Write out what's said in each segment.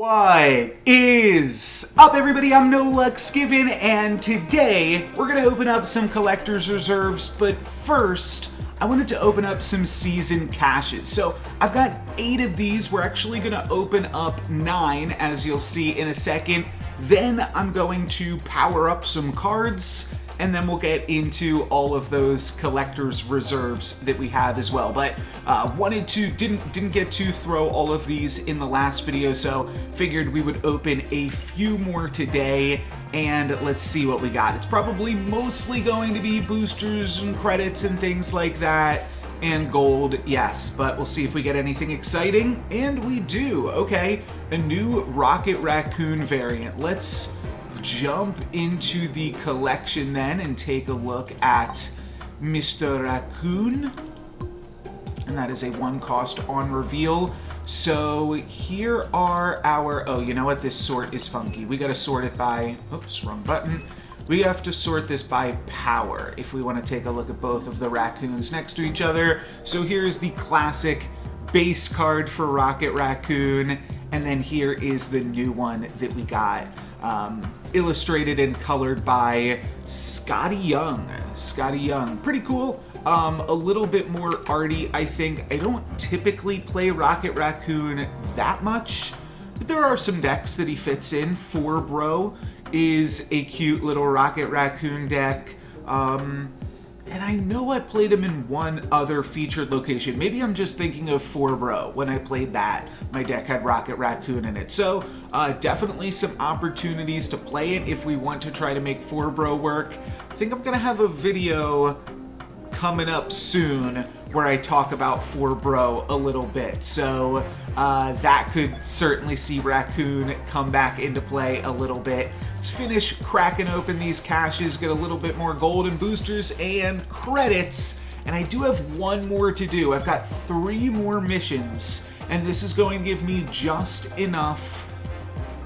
What is up, everybody? I'm NoLuxGiven, and today we're going to open up some collector's reserves, but first I wanted to open up some season caches. So I've got 8 of these. We're actually going to open up 9, as you'll see in a second. Then I'm going to power up some cards, and then we'll get into all of those collector's reserves that we have as well. But didn't get to throw all of these in the last video, so figured we would open a few more today, and let's see what we got. It's probably mostly going to be boosters and credits and things like that, and gold, yes, but we'll see if we get anything exciting, and we do. Okay, a new Rocket Raccoon variant. Let's jump into the collection then and take a look at Mr. Raccoon. And that is a 1 cost on reveal. So here are our, oh, you know what? This sort is funky. We gotta sort it by, oops, wrong button. We have to sort this by power if we want to take a look at both of the raccoons next to each other. So here's the classic base card for Rocket Raccoon, and then here is the new one that we got. Illustrated and colored by Scotty Young. Scotty Young, pretty cool. A little bit more arty, I think. I don't typically play Rocket Raccoon that much, but there are some decks that he fits in. 4Bro is a cute little Rocket Raccoon deck. And I know I played him in one other featured location. Maybe I'm just thinking of 4Bro. When I played that, my deck had Rocket Raccoon in it. So definitely some opportunities to play it if we want to try to make 4Bro work. I think I'm gonna have a video coming up soon where I talk about 4Bro a little bit. So that could certainly see Raccoon come back into play a little bit. Let's finish cracking open these caches, get a little bit more gold and boosters and credits. And I do have one more to do. I've got 3 more missions, and this is going to give me just enough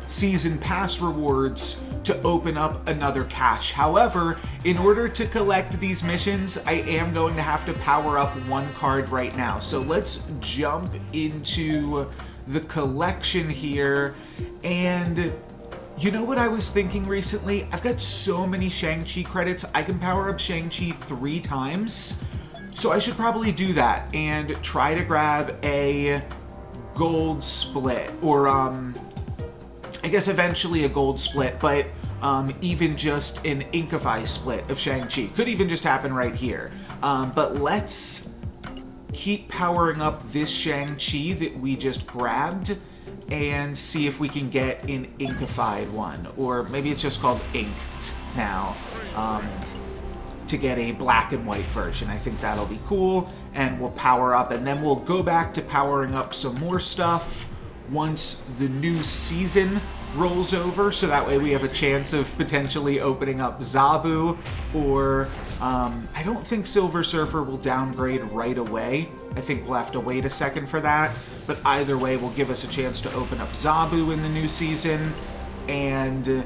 season pass rewards to open up another cache. However, in order to collect these missions, I am going to have to power up 1 card right now. So let's jump into the collection here. And you know what I was thinking recently? I've got so many Shang-Chi credits. I can power up Shang-Chi 3 times. So I should probably do that and try to grab a gold split, or I guess eventually a gold split, but even just an Inkify split of Shang-Chi. Could even just happen right here. But let's keep powering up this Shang-Chi that we just grabbed and see if we can get an Inkified one. Or maybe it's just called Inked now, to get a black and white version. I think that'll be cool. And we'll power up, and then we'll go back to powering up some more stuff once the new season rolls over, so that way we have a chance of potentially opening up Zabu, or I don't think Silver Surfer will downgrade right away. I think we'll have to wait a second for that, but either way will give us a chance to open up Zabu in the new season, and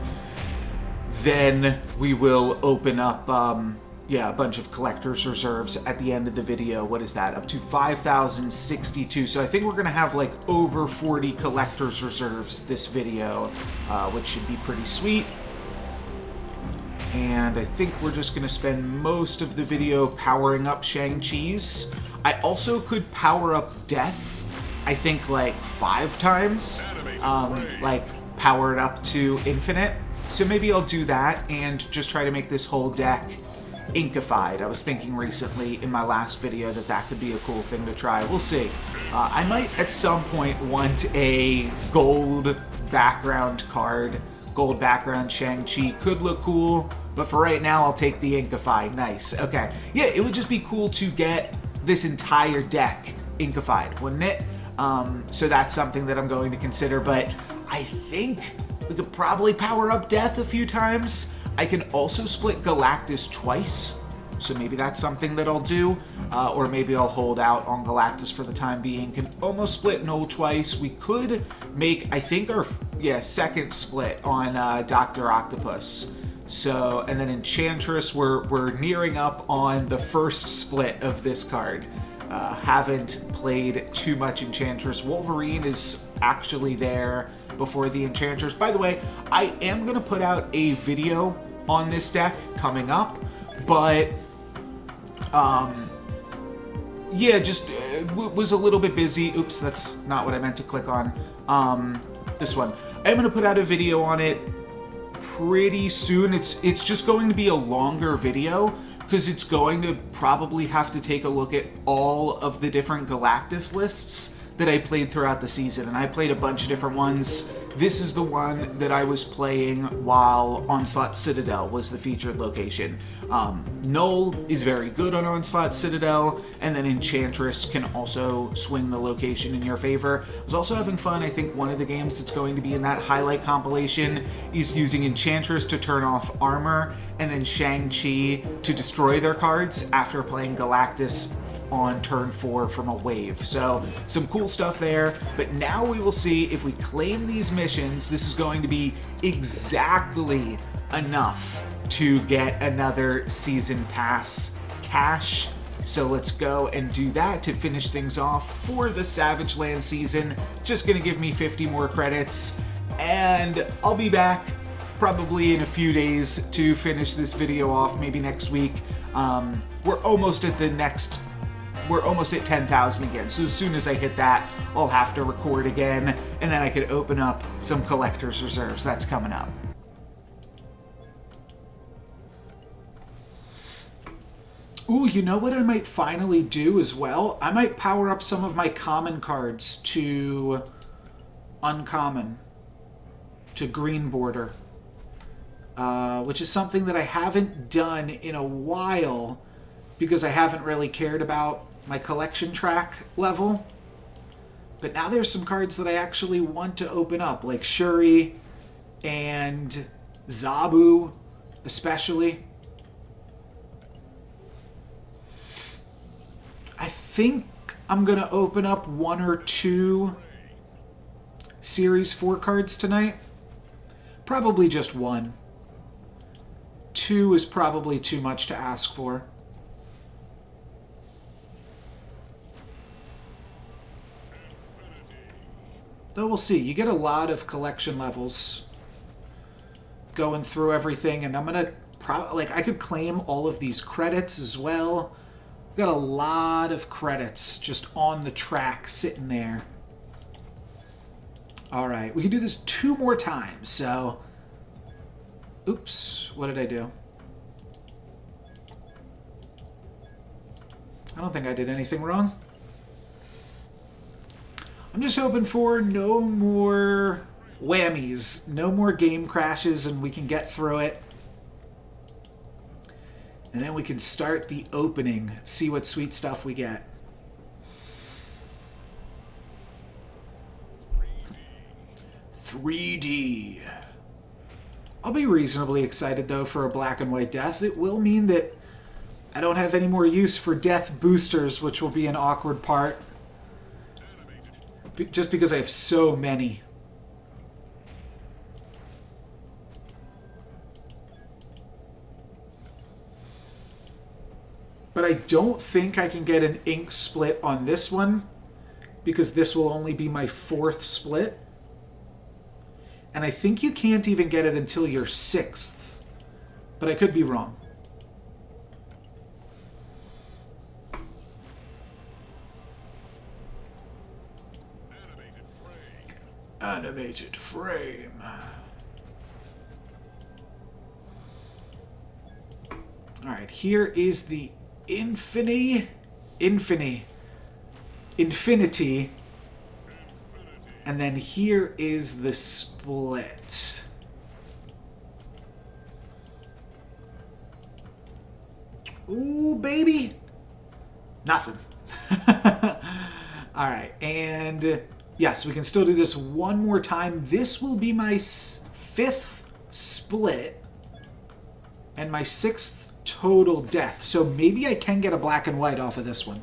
then we will open up a bunch of collector's reserves at the end of the video. What is that? Up to 5,062. So I think we're going to have like over 40 collector's reserves this video, which should be pretty sweet. And I think we're just going to spend most of the video powering up Shang-Chi's. I also could power up Death, I think like 5 times, like power it up to infinite. So maybe I'll do that and just try to make this whole deck Inkified. I was thinking recently in my last video that that could be a cool thing to try. We'll see. I might at some point want a gold background card. Gold background Shang-Chi could look cool, but for right now I'll take the Inkify. Nice. Okay. Yeah, it would just be cool to get this entire deck Inkified, wouldn't it? So that's something that I'm going to consider, but I think we could probably power up Death a few times. I can also split Galactus twice, so maybe that's something that I'll do, or maybe I'll hold out on Galactus for the time being. Can almost split Null twice. We could make, I think, our second split on Dr. Octopus. So, and then Enchantress, we're nearing up on the first split of this card. Haven't played too much Enchantress. Wolverine is actually there. before the Enchantress. By the way, I am going to put out a video on this deck coming up, but yeah, just was a little bit busy. Oops, that's not what I meant to click on. This one. I'm going to put out a video on it pretty soon. It's just going to be a longer video because it's going to probably have to take a look at all of the different Galactus lists that I played throughout the season, and I played a bunch of different ones. This is the one that I was playing while Onslaught Citadel was the featured location. Null is very good on Onslaught Citadel, and then Enchantress can also swing the location in your favor. I was also having fun. I think one of the games that's going to be in that highlight compilation is using Enchantress to turn off armor, and then Shang-Chi to destroy their cards after playing Galactus on turn 4 from a wave. So some cool stuff there, but now we will see if we claim these missions. This is going to be exactly enough to get another season pass cash. So let's go and do that to finish things off for the Savage Land season. Just gonna give me 50 more credits, and I'll be back probably in a few days to finish this video off, maybe next week. We're almost at 10,000 again, so as soon as I hit that, I'll have to record again, and then I could open up some collector's reserves. That's coming up. Ooh, you know what I might finally do as well? I might power up some of my common cards to uncommon, to green border, which is something that I haven't done in a while because I haven't really cared about my collection track level. But now there's some cards that I actually want to open up, like Shuri and Zabu especially. I think I'm going to open up 1 or 2 Series 4 cards tonight. Probably just 1. 2 is probably too much to ask for. Though we'll see. You get a lot of collection levels going through everything, and I'm going to I could claim all of these credits as well. Got a lot of credits just on the track sitting there. All right, we can do this 2 more times. So, oops, what did I do? I don't think I did anything wrong. I'm just hoping for no more whammies, no more game crashes, and we can get through it. And then we can start the opening, see what sweet stuff we get. 3D. I'll be reasonably excited, though, for a black and white death. It will mean that I don't have any more use for death boosters, which will be an awkward part. Just because I have so many. But I don't think I can get an ink split on this one, because this will only be my 4th split. And I think you can't even get it until your 6th. But I could be wrong. Animated frame. Alright, here is the Infinity. And then here is the split. Ooh, baby. Nothing. Alright, and yes, we can still do this 1 more time. This will be my 5th split and my 6th total death. So maybe I can get a black and white off of this one,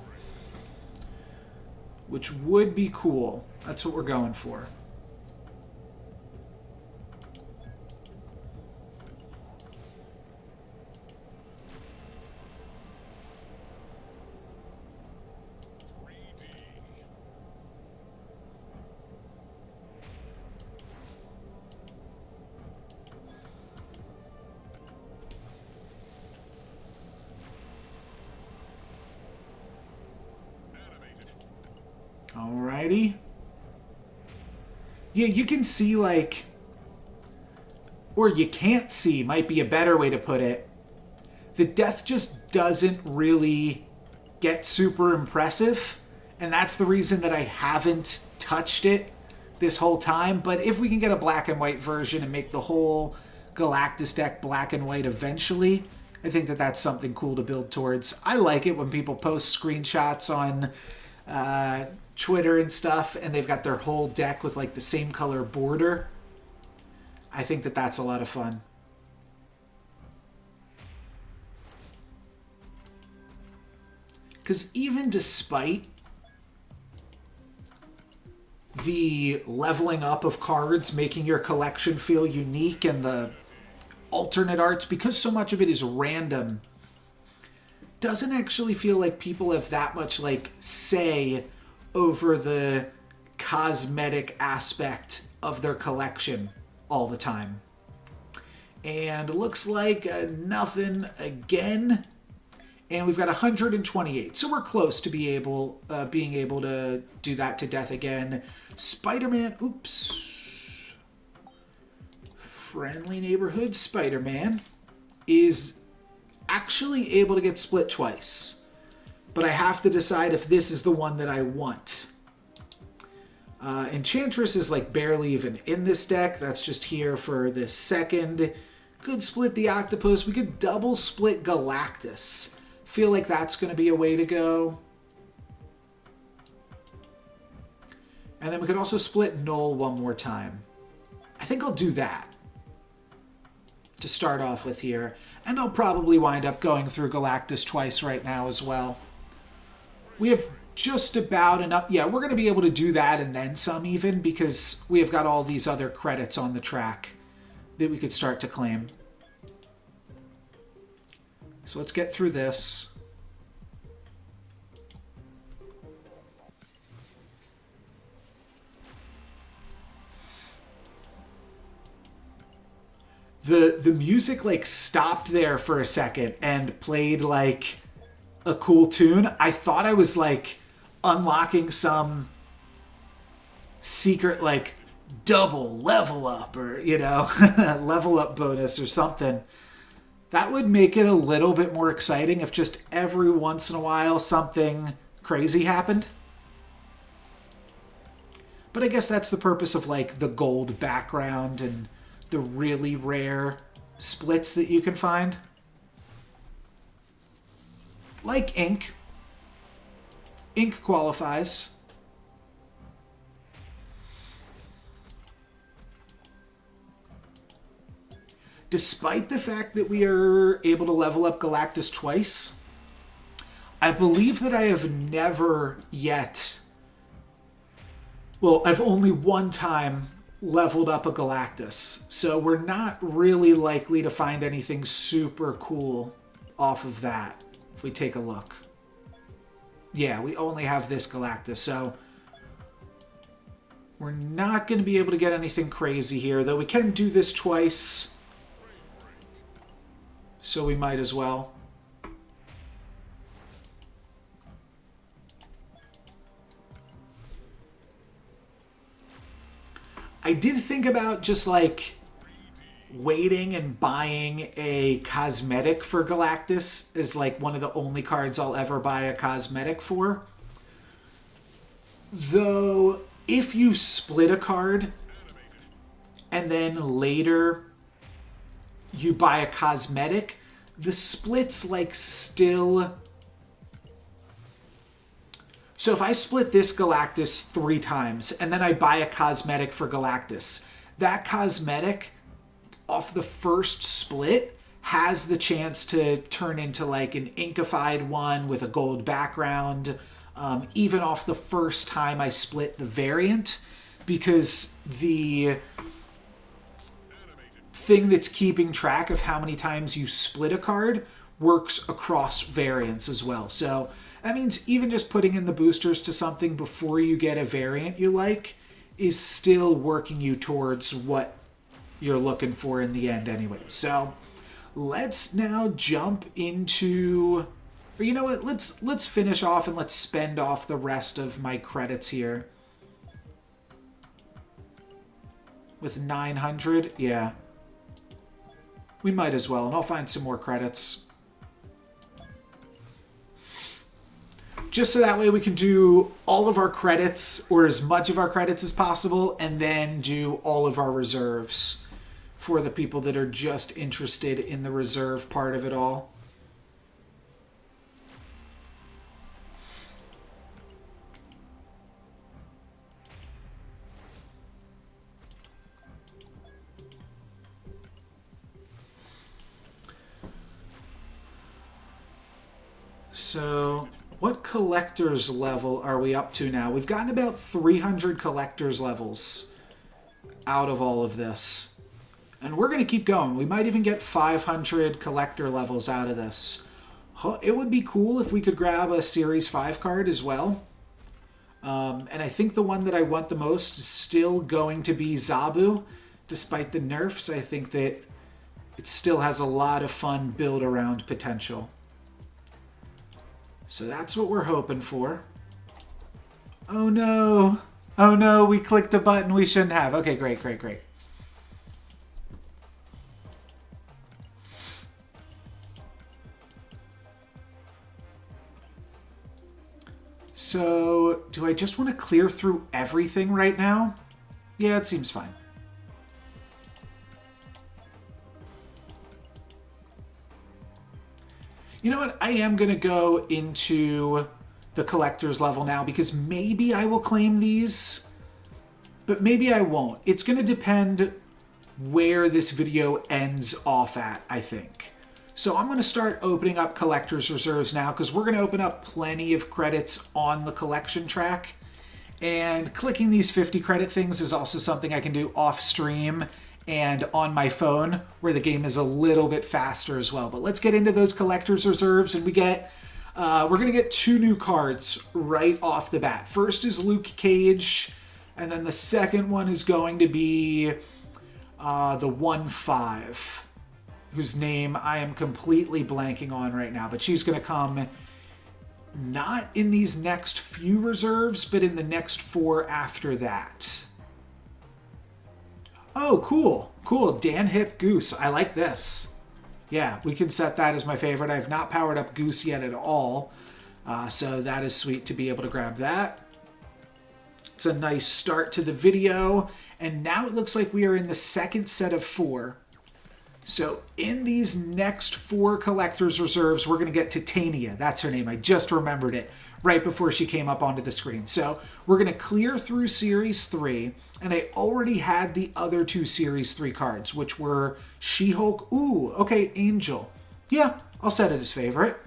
which would be cool. That's what we're going for. Alrighty. Yeah, you can see, like... Or you can't see, might be a better way to put it. The death just doesn't really get super impressive. And that's the reason that I haven't touched it this whole time. But if we can get a black and white version and make the whole Galactus deck black and white eventually, I think that that's something cool to build towards. I like it when people post screenshots on Twitter and stuff, and they've got their whole deck with like the same color border. I think that that's a lot of fun. Because even despite the leveling up of cards, making your collection feel unique, and the alternate arts, because so much of it is random, doesn't actually feel like people have that much like say over the cosmetic aspect of their collection all the time. And it looks like nothing again. And we've got 128. So we're close to being able to do that to death again. Spider-Man, oops. Friendly Neighborhood Spider-Man is actually able to get split twice. But I have to decide if this is the one that I want. Enchantress is like barely even in this deck. That's just here for this second. Could split the Octopus. We could double split Galactus. Feel like that's going to be a way to go. And then we could also split Null one more time. I think I'll do that to start off with here. And I'll probably wind up going through Galactus twice right now as well. We have just about enough. Yeah, we're going to be able to do that and then some even, because we have got all these other credits on the track that we could start to claim. So let's get through this. The music like stopped there for a second and played like a cool tune. I thought I was like unlocking some secret like double level up, or you know, level up bonus or something. That would make it a little bit more exciting if just every once in a while something crazy happened. But I guess that's the purpose of like the gold background and the really rare splits that you can find. Like Ink. Ink qualifies. Despite the fact that we are able to level up Galactus twice, I believe that I have never yet... Well, I've only one time leveled up a Galactus, so we're not really likely to find anything super cool off of that if we take a look. Yeah, we only have this Galactus, so we're not going to be able to get anything crazy here, though we can do this twice, so we might as well. I did think about just like waiting and buying a cosmetic for Galactus as like one of the only cards I'll ever buy a cosmetic for. Though, if you split a card and then later you buy a cosmetic, the splits like still... So if I split this Galactus 3 times and then I buy a cosmetic for Galactus, that cosmetic off the first split has the chance to turn into like an inkified one with a gold background, even off the first time I split the variant, because the thing that's keeping track of how many times you split a card works across variants as well. So that means even just putting in the boosters to something before you get a variant you like is still working you towards what you're looking for in the end anyway. So let's now jump into... Or you know what? Let's finish off and let's spend off the rest of my credits here with 900. Yeah. We might as well, and I'll find some more credits. Just so that way we can do all of our credits, or as much of our credits as possible, and then do all of our reserves for the people that are just interested in the reserve part of it all. So, what collector's level are we up to now? We've gotten about 300 collector's levels out of all of this. And we're going to keep going. We might even get 500 collector levels out of this. It would be cool if we could grab a Series 5 card as well. And I think the one that I want the most is still going to be Zabu. Despite the nerfs, I think that it still has a lot of fun build-around potential. So that's what we're hoping for. Oh no. Oh no, we clicked a button we shouldn't have. Okay, great, great, great. So, do I just want to clear through everything right now? Yeah, it seems fine. You know what? I am going to go into the collector's level now because maybe I will claim these, but maybe I won't. It's going to depend where this video ends off at, I think. So I'm going to start opening up collector's reserves now because we're going to open up plenty of credits on the collection track. And clicking these 50 credit things is also something I can do off stream and on my phone, where the game is a little bit faster as well. But let's get into those collector's reserves, and we're going to get 2 new cards right off the bat. First is Luke Cage, and then the second one is going to be the 1-5, whose name I am completely blanking on right now, but she's going to come not in these next few reserves, but in the next 4 after that. Oh, cool. Cool. Dan Hip Goose. I like this. Yeah, we can set that as my favorite. I have not powered up Goose yet at all. So that is sweet to be able to grab that. It's a nice start to the video. And now it looks like we are in the second set of 4. So in these next 4 collector's reserves, we're going to get Titania. That's her name. I just remembered it right before she came up onto the screen. So we're going to clear through Series 3. And I already had the other 2 Series 3 cards, which were She-Hulk. Ooh, okay, Angel. Yeah, I'll set it as favorite.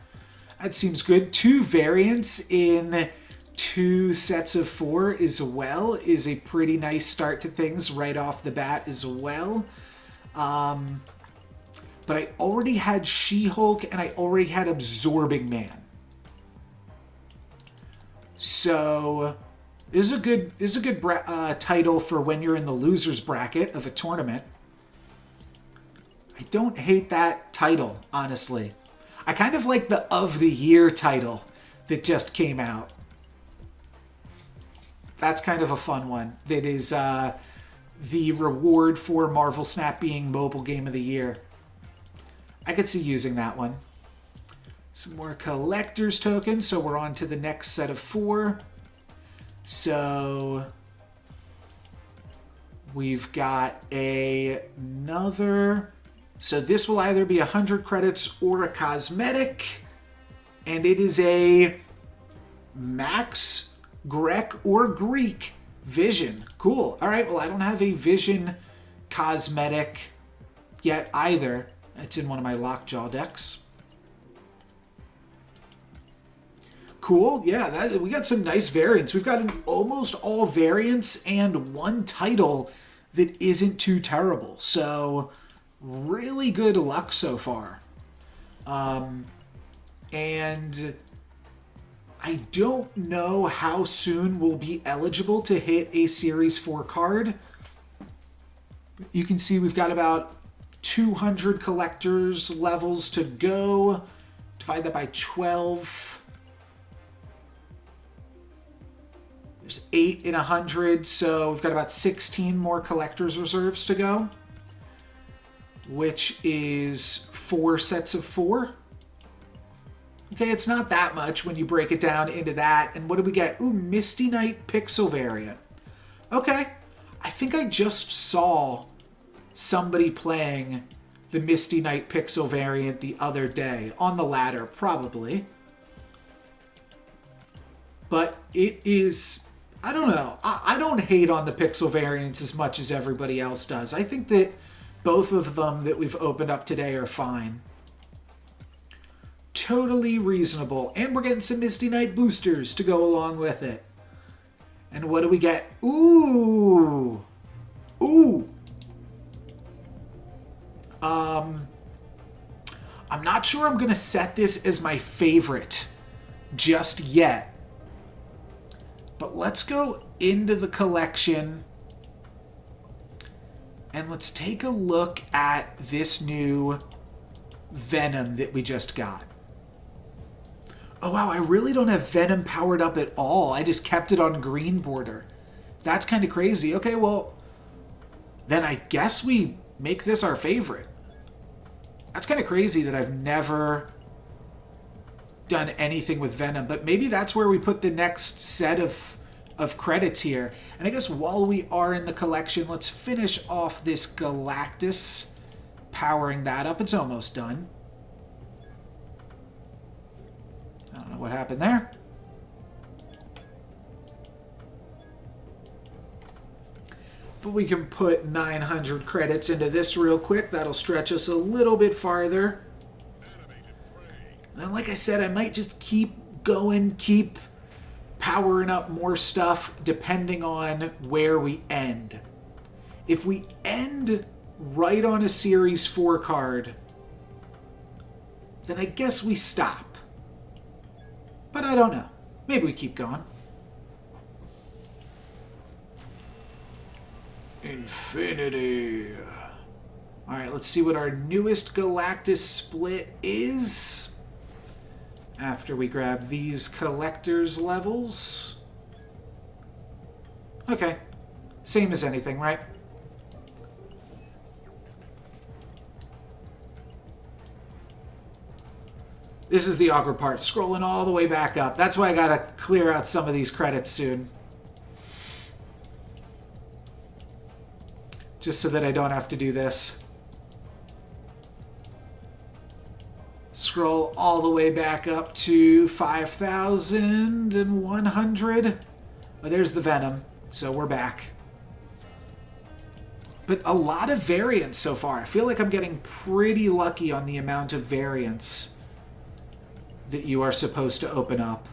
That seems good. 2 variants in 2 sets of 4 as well is a pretty nice start to things right off the bat as well. But I already had She-Hulk and I already had Absorbing Man. So this is a good title for when you're in the loser's bracket of a tournament. I don't hate that title, honestly. I kind of like the Of the Year title that just came out. That's kind of a fun one. That is the reward for Marvel Snap being Mobile Game of the Year. I could see using that one. Some more collector's tokens, so we're on to the next set of 4. So we've got another. So this will either be 100 credits or a cosmetic. And it is a Max, Grek, or Greek Vision. Cool. All right, well, I don't have a Vision cosmetic yet either. It's in one of my Lockjaw decks. Cool. Yeah, we got some nice variants. We've got almost all variants and 1 title that isn't too terrible. So, really good luck so far. And I don't know how soon we'll be eligible to hit a Series 4 card. You can see we've got about 200 collectors levels to go. Divide that by 12. There's 8 in 100, so we've got about 16 more collector's reserves to go, which is 4 sets of 4. Okay, it's not that much when you break it down into that. And what do we get? Ooh, Misty Knight Pixel variant. Okay, I think I just saw somebody playing the Misty Knight Pixel variant the other day. On the ladder, probably. But it is... I don't know. I don't hate on the Pixel variants as much as everybody else does. I think that both of them that we've opened up today are fine. Totally reasonable. And we're getting some Misty Knight boosters to go along with it. And what do we get? Ooh. Ooh. I'm not sure I'm going to set this as my favorite just yet. But let's go into the collection and let's take a look at this new Venom that we just got. Oh wow, I really don't have Venom powered up at all. I just kept it on green border. That's kind of crazy. Okay, well, then I guess we make this our favorite. That's kind of crazy that I've never done anything with Venom, but maybe that's where we put the next set of credits here. And I guess while we are in the collection, let's finish off this Galactus, powering that up. It's almost done. I don't know what happened there. But we can put 900 credits into this real quick. That'll stretch us a little bit farther. And like I said, I might just keep going, keep powering up more stuff depending on where we end. If we end right on a Series 4 card, then I guess we stop. But I don't know. Maybe we keep going. Infinity. Alright, let's see what our newest Galactus split is. After we grab these collector's levels. Okay. Same as anything, right? This is the awkward part. Scrolling all the way back up. That's why I gotta clear out some of these credits soon. Just so that I don't have to do this. Scroll all the way back up to 5,100. Oh, there's the Venom. So we're back. But a lot of variants so far. I feel like I'm getting pretty lucky on the amount of variants that you are supposed to open up.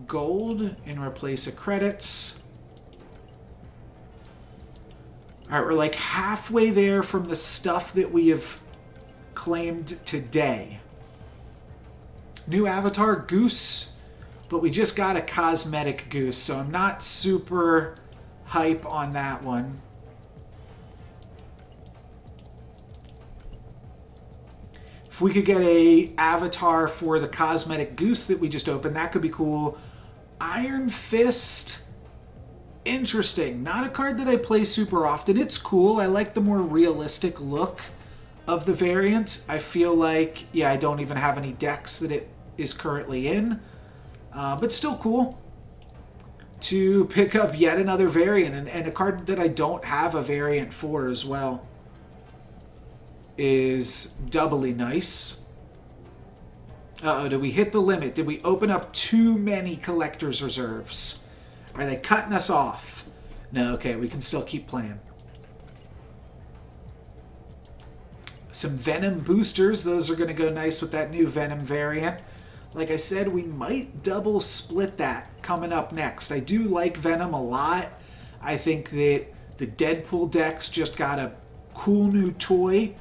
Gold in replace of credits. Alright, we're like halfway there from the stuff that we have claimed today. New avatar, Goose, but we just got a cosmetic Goose, so I'm not super hype on that one. If we could get a avatar for the cosmetic Goose that we just opened, that could be cool. Iron Fist, interesting. Not a card that I play super often. It's cool. I like the more realistic look of the variant. I feel like, yeah, I don't even have any decks that it is currently in. But still cool to pick up yet another variant. And a card that I don't have a variant for as well is doubly nice. Uh-oh, did we hit the limit? Did we open up too many collector's reserves? Are they cutting us off? No, okay, we can still keep playing. Some Venom boosters. Those are going to go nice with that new Venom variant. Like I said, we might double split that coming up next. I do like Venom a lot. I think that the Deadpool decks just got a cool new toy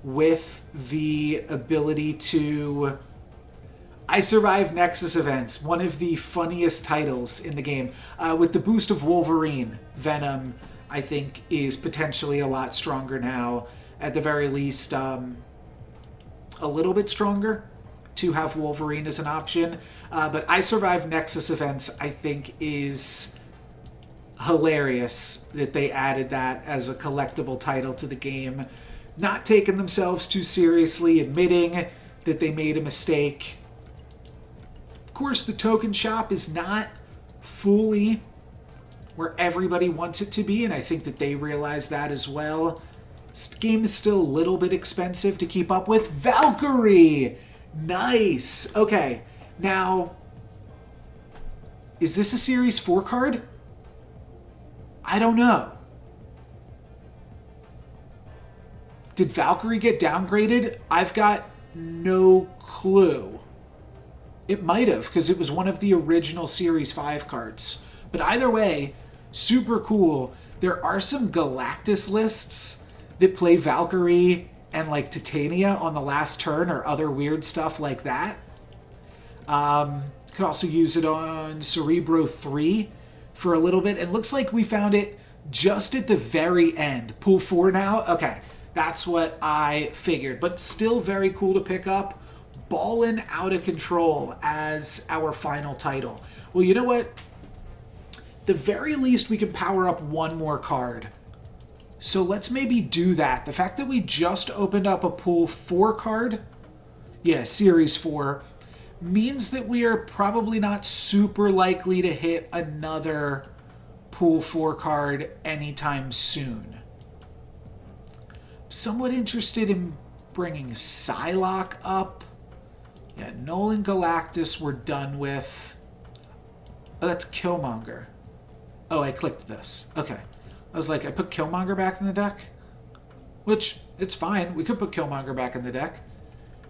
with the ability to... I Survive Nexus events, one of the funniest titles in the game. With the boost of Wolverine, Venom, I think, is potentially a lot stronger now. At the very least, a little bit stronger. to have Wolverine as an option. But I Survived Nexus events, I think, is hilarious that they added that as a collectible title to the game. Not taking themselves too seriously, admitting that they made a mistake. Of course, the token shop is not fully where everybody wants it to be, and I think that they realize that as well. This game is still a little bit expensive to keep up with. Valkyrie! Nice! Okay, now, is this a Series 4 card? I don't know. Did Valkyrie get downgraded? I've got no clue. It might have, because it was one of the original Series 5 cards. But either way, super cool. There are some Galactus lists that play Valkyrie and like Titania on the last turn or other weird stuff like that. Could also use it on Cerebro 3 for a little bit. It looks like we found it just at the very end. Pool 4 now? Okay, that's what I figured. But still very cool to pick up. Ballin' Out of Control as our final title. Well, you know what? The very least we can power up one more card. So let's maybe do that. The fact that we just opened up a Pool 4 card, yeah, Series 4, means that we are probably not super likely to hit another Pool 4 card anytime soon. Somewhat interested in bringing Psylocke up. Yeah, Nolan Galactus we're done with. Oh, that's Killmonger. Oh, I clicked this. Okay. I was like, I put Killmonger back in the deck? Which, it's fine. We could put Killmonger back in the deck.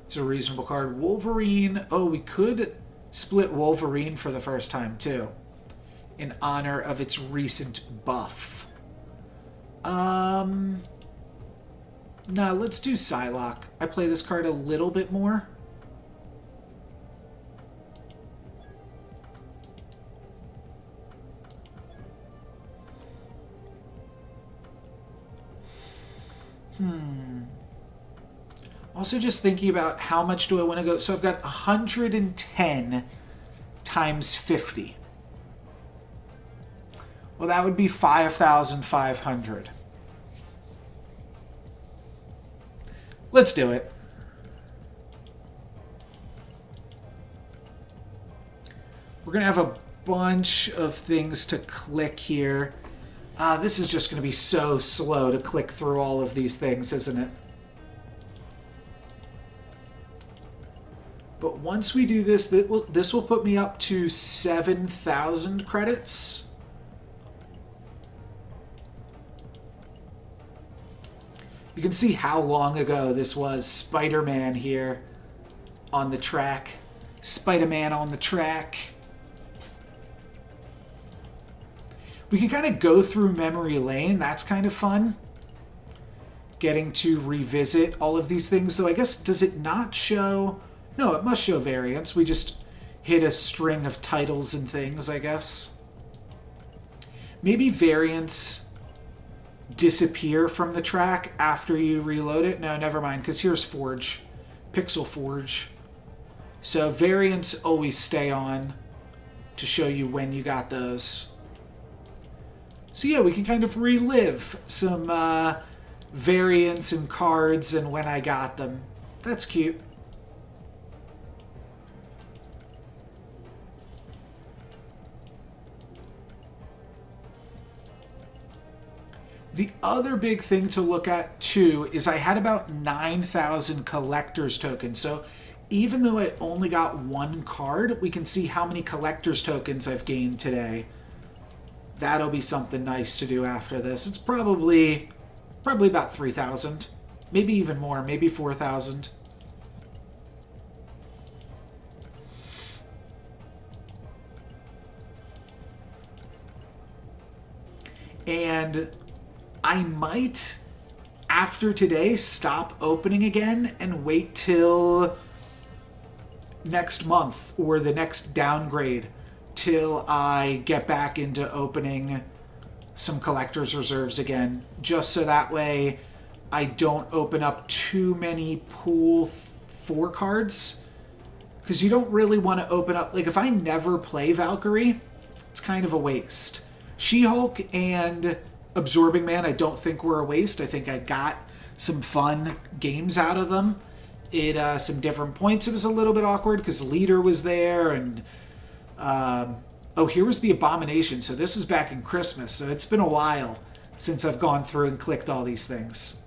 It's a reasonable card. Wolverine. Oh, we could split Wolverine for the first time, too. In honor of its recent buff. Nah, let's do Psylocke. I play this card a little bit more. Also just thinking about how much do I want to go. So I've got 110 times 50. Well, that would be 5,500. Let's do it. We're going to have a bunch of things to click here. This is just going to be so slow to click through all of these things, isn't it? But once we do this, this will put me up to 7,000 credits. You can see how long ago this was. Spider-Man here on the track. Spider-Man on the track. We can kind of go through memory lane. That's kind of fun. Getting to revisit all of these things. Though I guess, does it not show... No, it must show variants. We just hit a string of titles and things, I guess. Maybe variants disappear from the track after you reload it. No, never mind, because here's Forge. Pixel Forge. So variants always stay on to show you when you got those. So yeah, we can kind of relive some variants and cards and when I got them. That's cute. The other big thing to look at, too, is I had about 9,000 collector's tokens. So even though I only got one card, we can see how many collector's tokens I've gained today. That'll be something nice to do after this. It's probably about 3,000. Maybe even more. Maybe 4,000. And I might, after today, stop opening again and wait till next month or the next downgrade till I get back into opening some collector's reserves again, just so that way I don't open up too many Pool 4 cards Because you don't really want to open up... Like, if I never play Valkyrie, it's kind of a waste. She-Hulk and Absorbing Man, I don't think were a waste. I think I got some fun games out of them. At some different points, it was a little bit awkward because Leader was there, and... oh, here was the Abomination. So this was back in Christmas, so it's been a while since I've gone through and clicked all these things.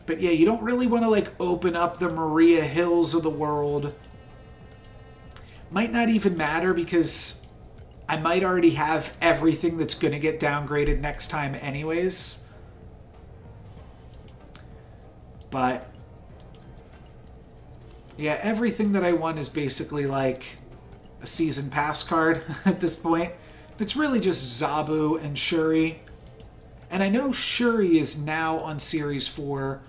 But yeah, you don't really want to like open up the Maria Hills of the world. Might not even matter because I might already have everything that's going to get downgraded next time anyways. But yeah, everything that I want is basically like a season pass card at this point. It's really just Zabu and Shuri. And I know Shuri is now on Series 4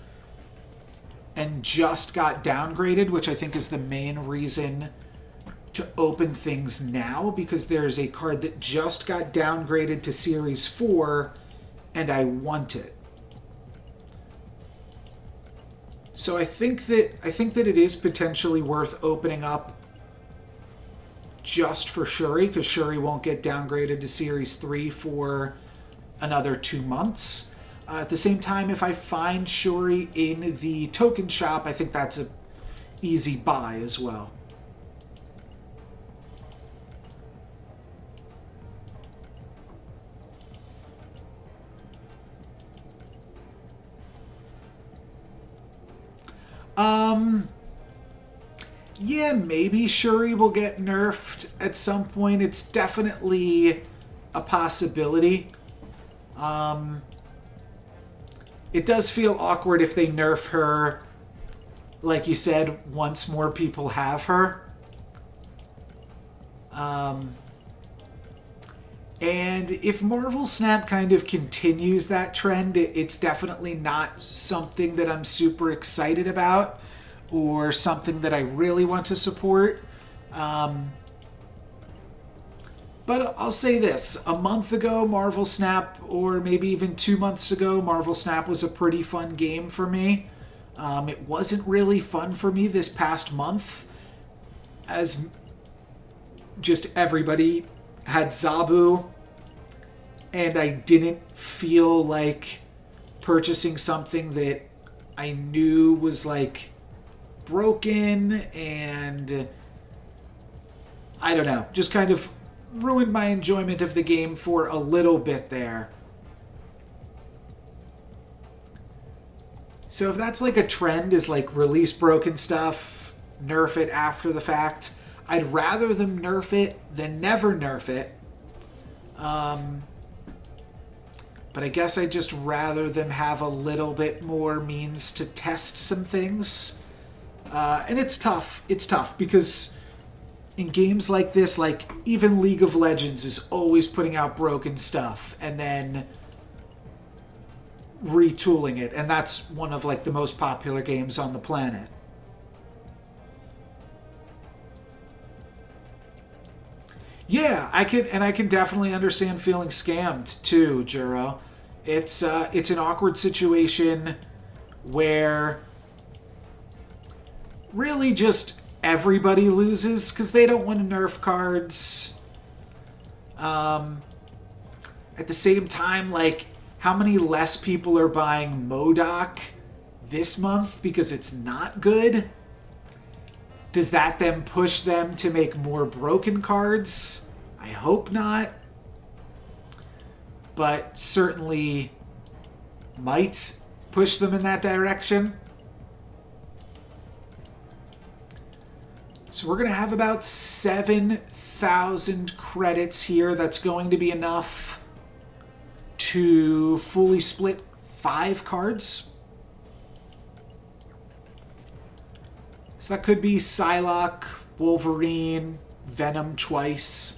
and just got downgraded, which I think is the main reason to open things now, because there's a card that just got downgraded to Series 4 and I want it. So I think that it is potentially worth opening up just for Shuri, because Shuri won't get downgraded to Series 3 for another 2 months. At the same time, if I find Shuri in the token shop, I think that's a easy buy as well. Yeah, maybe Shuri will get nerfed at some point. It's definitely a possibility. It does feel awkward if they nerf her, like you said, once more people have her. And if Marvel Snap kind of continues that trend, it's definitely not something that I'm super excited about or something that I really want to support. But I'll say this, a month ago, Marvel Snap, or maybe even 2 months ago, Marvel Snap was a pretty fun game for me. It wasn't really fun for me this past month, as just everybody had Zabu, and I didn't feel like purchasing something that I knew was like broken, and I don't know, just kind of ruined my enjoyment of the game for a little bit there. So if that's like a trend, is like release broken stuff, nerf it after the fact, I'd rather them nerf it than never nerf it. But I guess I'd just rather them have a little bit more means to test some things. And it's tough. It's tough because in games like this, like even League of Legends is always putting out broken stuff and then retooling it, and that's one of like the most popular games on the planet. Yeah, I can definitely understand feeling scammed too, Juro. It's an awkward situation where really just everybody loses because they don't want to nerf cards. At the same time, like, how many less people are buying MODOK this month because it's not good? Does that then push them to make more broken cards? I hope not. But certainly might push them in that direction. So we're going to have about 7,000 credits here. That's going to be enough to fully split 5 cards. So that could be Psylocke, Wolverine, Venom twice,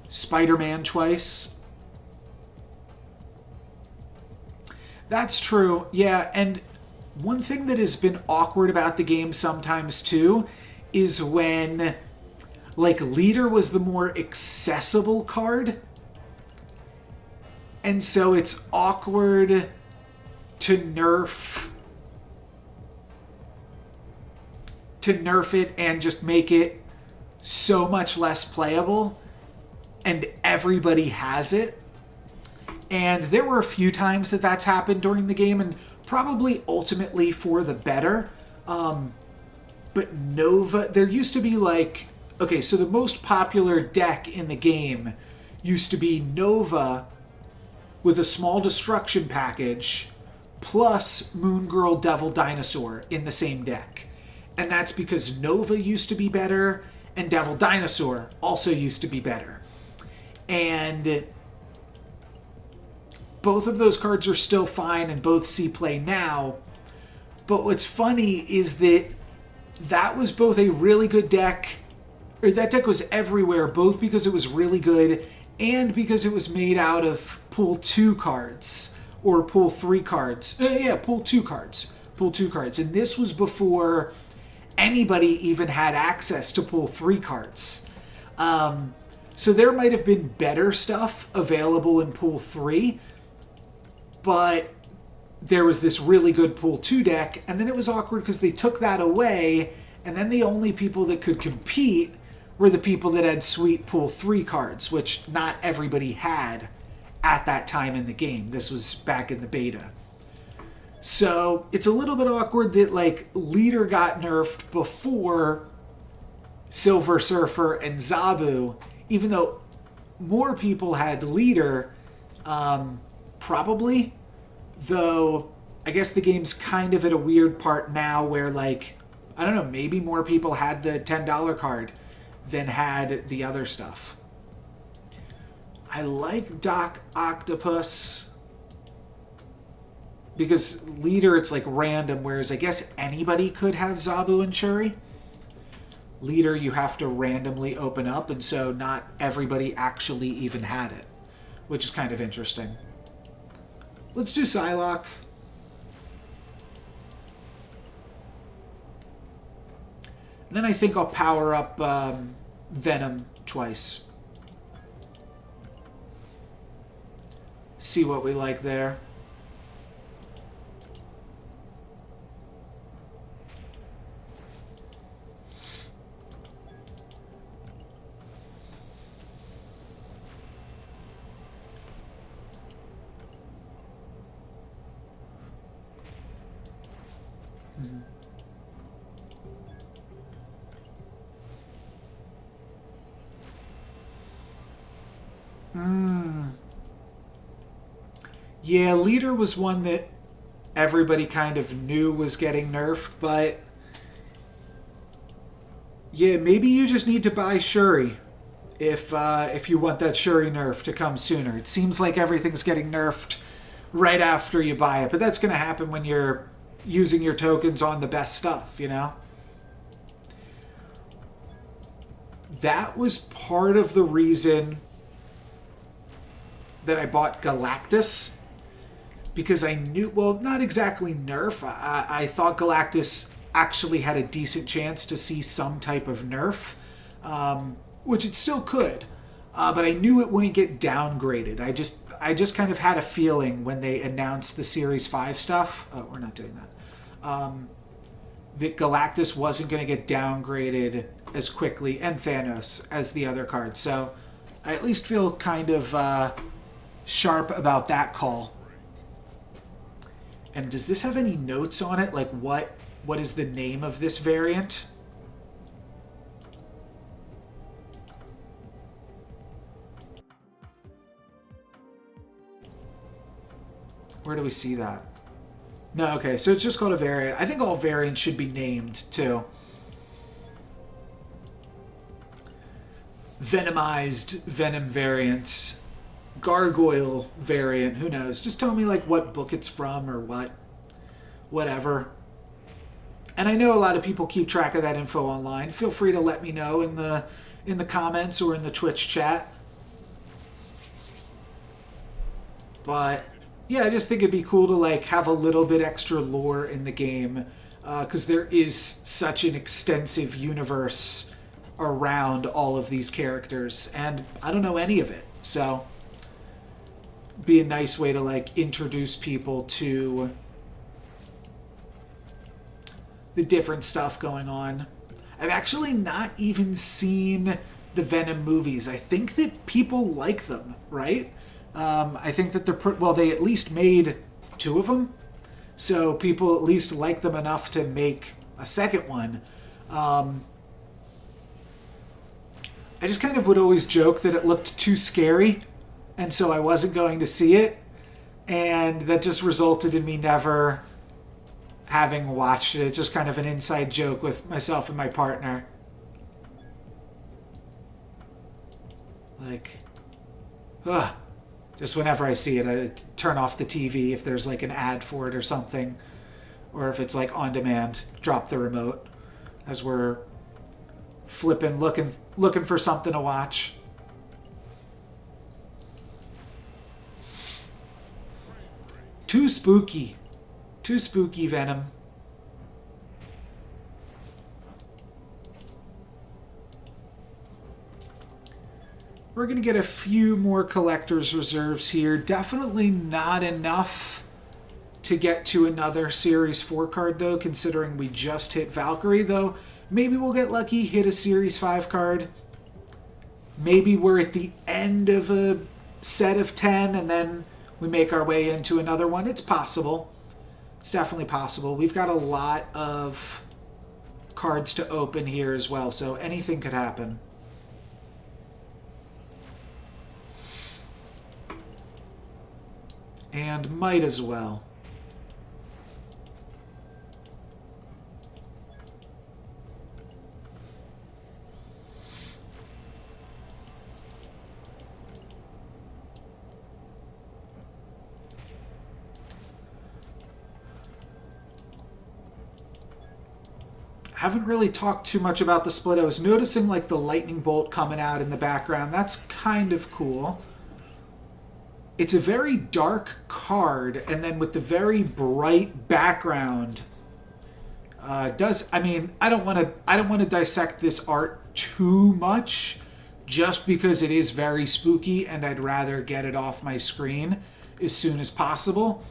Spider-Man twice. That's true, yeah, and one thing that has been awkward about the game sometimes too is when, like, Leader was the more accessible card, and so it's awkward to nerf it and just make it so much less playable, and everybody has it. And there were a few times that that's happened during the game, and probably ultimately for the better. But Nova, there used to be like, okay, so the most popular deck in the game used to be Nova with a small destruction package plus Moon Girl Devil Dinosaur in the same deck. And that's because Nova used to be better and Devil Dinosaur also used to be better. And both of those cards are still fine and both see play now. But what's funny is that that was both a really good deck, or that deck was everywhere, both because it was really good and because it was made out of pool 2 cards or pool 3 cards. Pool 2 cards. Pool 2 cards. And this was before anybody even had access to pool 3 cards. So there might have been better stuff available in pool 3, but there was this really good pool 2 deck, and then it was awkward because they took that away, and then the only people that could compete were the people that had sweet pool 3 cards, which not everybody had at that time in the game. This was back in the beta. So it's a little bit awkward that like Leader got nerfed before Silver Surfer and Zabu, even though more people had Leader, probably. Though, I guess the game's kind of at a weird part now where, like, I don't know, maybe more people had the $10 card than had the other stuff. I like Doc Octopus because Leader, it's like random, whereas I guess anybody could have Zabu and Shuri. Leader, you have to randomly open up, and so not everybody actually even had it, which is kind of interesting. Let's do Psylocke. And then I think I'll power up Venom twice. See what we like there. Yeah, Leader was one that everybody kind of knew was getting nerfed, but yeah, maybe you just need to buy Shuri if you want that Shuri nerf to come sooner. It seems like everything's getting nerfed right after you buy it, but that's going to happen when you're using your tokens on the best stuff, you know? That was part of the reason that I bought Galactus, because I knew, well, not exactly nerf. I thought Galactus actually had a decent chance to see some type of nerf, which it still could, but I knew it wouldn't get downgraded. I just kind of had a feeling when they announced the Series 5 stuff, oh, we're not doing that, that Galactus wasn't going to get downgraded as quickly, and Thanos, as the other cards. So I at least feel kind of sharp about that call. And does this have any notes on it? Like what is the name of this variant? Where do we see that? No, okay, so it's just called a variant. I think all variants should be named, too. Venomized Venom variant. Gargoyle variant, who knows? Just tell me, like, what book it's from or whatever. And I know a lot of people keep track of that info online. Feel free to let me know in the comments or in the Twitch chat. But yeah, I just think it'd be cool to like have a little bit extra lore in the game, because there is such an extensive universe around all of these characters, and I don't know any of it, so be a nice way to like introduce people to the different stuff going on. I've actually not even seen the Venom movies. I think that people like them, right? I think that they at least made 2 of them, so people at least like them enough to make a second one. I just kind of would always joke that it looked too scary, and so I wasn't going to see it, and that just resulted in me never having watched it. It's just kind of an inside joke with myself and my partner. Like, ugh. Just whenever I see it, I turn off the TV if there's like an ad for it or something. Or if it's like on demand, drop the remote as we're flipping, looking for something to watch. Too spooky. Too spooky, Venom. We're going to get a few more collector's reserves here. Definitely not enough to get to another Series 4 card, though, considering we just hit Valkyrie, though. Maybe we'll get lucky, hit a Series 5 card. Maybe we're at the end of a set of 10, and then we make our way into another one. It's possible. It's definitely possible. We've got a lot of cards to open here as well, so anything could happen. And might as well. I haven't really talked too much about the split. I was noticing like the lightning bolt coming out in the background. That's kind of cool. It's a very dark card, and then with the very bright background, I don't want to dissect this art too much, just because it is very spooky, and I'd rather get it off my screen as soon as possible.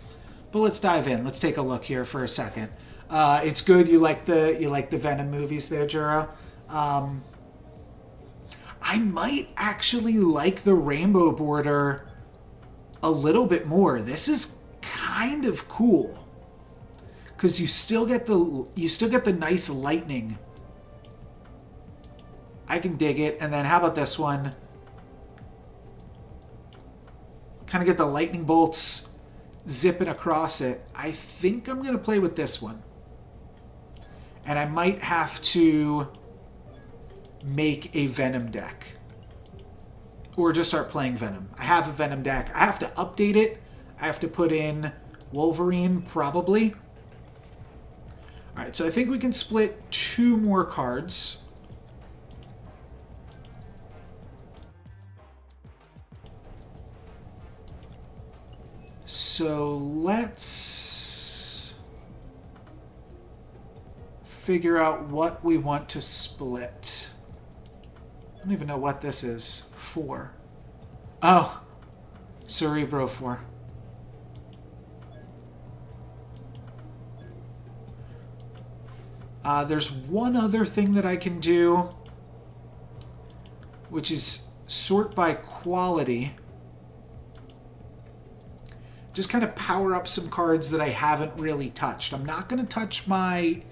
But let's dive in. Let's take a look here for a second. It's good. You like the Venom movies there, Jura. I might actually like the rainbow border a little bit more. This is kind of cool because you still get the nice lightning. I can dig it. And then how about this one? Kind of get the lightning bolts zipping across it. I think I'm going to play with this one. And I might have to make a Venom deck. Or just start playing Venom. I have a Venom deck. I have to update it. I have to put in Wolverine, probably. Alright, so I think we can split 2 more cards. So let's figure out what we want to split. I don't even know what this is. 4. Oh, Cerebro 4. There's one other thing that I can do, which is sort by quality. Just kind of power up some cards that I haven't really touched. I'm not going to touch my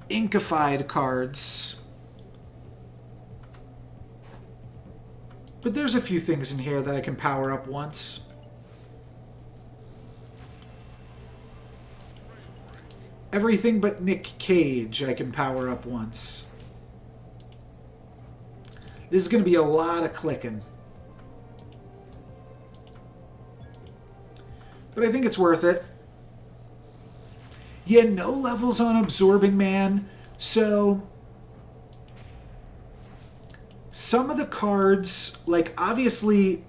Inkified cards. But there's a few things in here that I can power up once. Everything but Nick Cage I can power up once. This is going to be a lot of clicking. But I think it's worth it. Yeah, no levels on Absorbing Man. So some of the cards, like obviously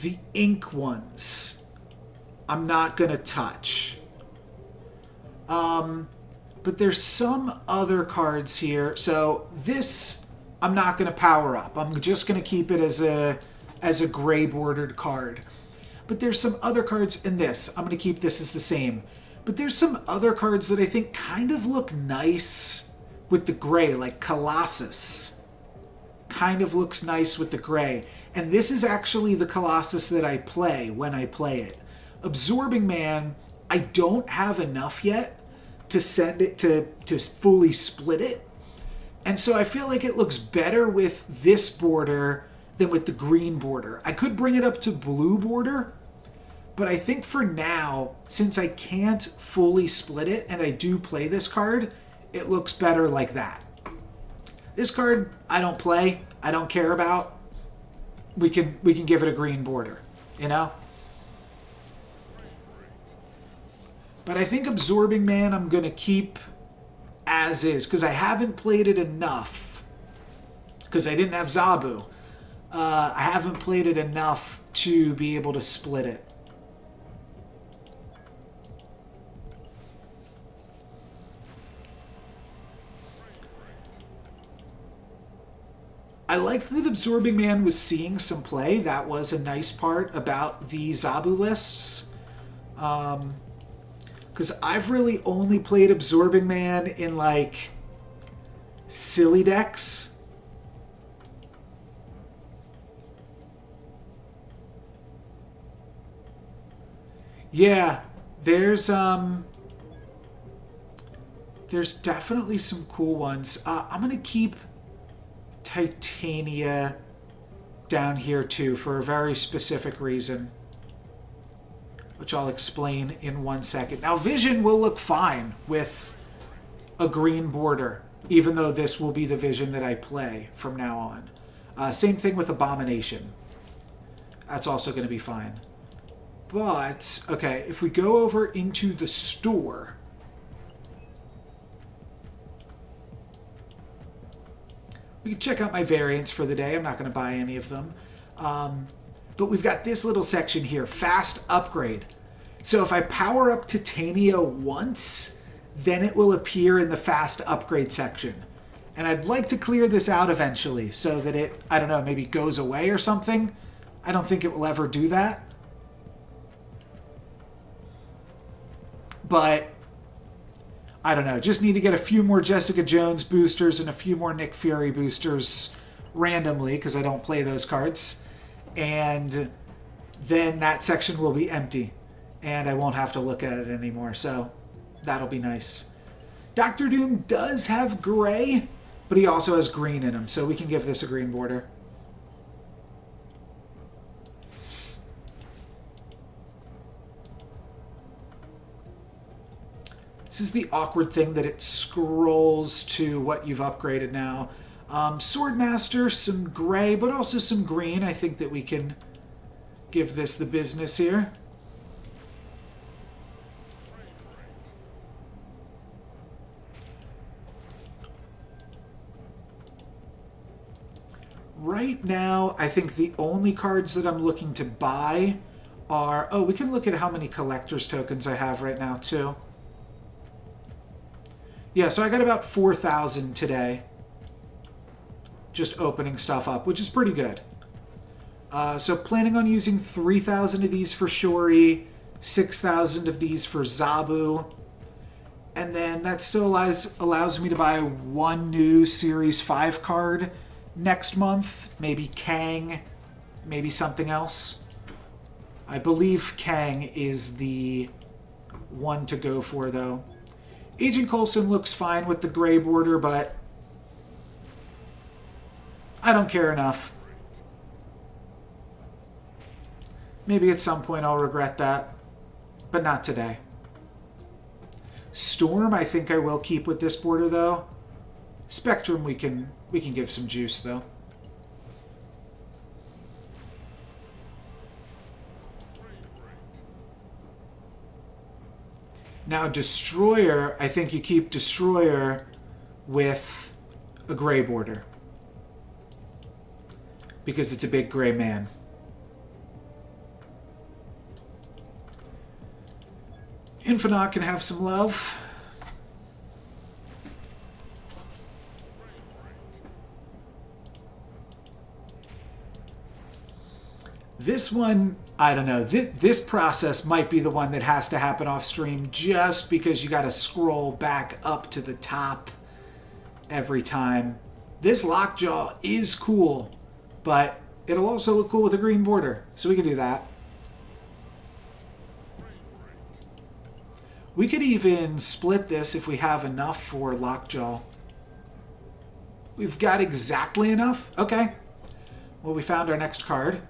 the ink ones, I'm not going to touch. But there's some other cards here. So this I'm not going to power up. I'm just going to keep it as a gray bordered card. But there's some other cards in this. I'm going to keep this as the same. But there's some other cards that I think kind of look nice with the gray, like Colossus. Kind of looks nice with the gray. And this is actually the Colossus that I play when I play it. Absorbing Man, I don't have enough yet to send it to fully split it. And so I feel like it looks better with this border than with the green border. I could bring it up to blue border, but I think for now, since I can't fully split it and I do play this card, it looks better like that. This card, I don't play. I don't care about. We can give it a green border, you know? But I think Absorbing Man I'm going to keep as is, because I haven't played it enough. Because I didn't have Zabu. I haven't played it enough to be able to split it. I liked that Absorbing Man was seeing some play. That was a nice part about the Zabu lists. Because I've really only played Absorbing Man in, like, silly decks. Yeah, there's definitely some cool ones. I'm going to keep Titania down here too for a very specific reason, which I'll explain in 1 second. Now, Vision will look fine with a green border, even though this will be the Vision that I play from now on. Same thing with Abomination. That's also going to be fine. But, okay, if we go over into the store, we can check out my variants for the day. I'm not going to buy any of them. But we've got this little section here, Fast Upgrade. So if I power up Titania once, then it will appear in the Fast Upgrade section. And I'd like to clear this out eventually so that it, I don't know, maybe goes away or something. I don't think it will ever do that. But I don't know. Just need to get a few more Jessica Jones boosters and a few more Nick Fury boosters randomly because I don't play those cards. And then that section will be empty. And I won't have to look at it anymore. So that'll be nice. Doctor Doom does have gray, but he also has green in him. So we can give this a green border. This is the awkward thing that it scrolls to what you've upgraded now. Swordmaster, some gray, but also some green. I think that we can give this the business here. Right now, I think the only cards that I'm looking to buy are... Oh, we can look at how many collector's tokens I have right now, too. Yeah, so I got about 4,000 today. Just opening stuff up, which is pretty good. So planning on using 3,000 of these for Shuri, 6,000 of these for Zabu. And then that still allows me to buy one new Series 5 card next month. Maybe Kang, maybe something else. I believe Kang is the one to go for, though. Agent Coulson looks fine with the gray border, but I don't care enough. Maybe at some point I'll regret that, but not today. Storm, I think I will keep with this border, though. Spectrum, we can give some juice, though. Now, Destroyer, I think you keep Destroyer with a gray border. Because it's a big gray man. Infinite can have some love. This one, I don't know. This process might be the one that has to happen off stream just because you got to scroll back up to the top every time. This lockjaw is cool, but it'll also look cool with a green border, so we can do that. We could even split this if we have enough for lockjaw. We've got exactly enough? Okay. Well, we found our next card.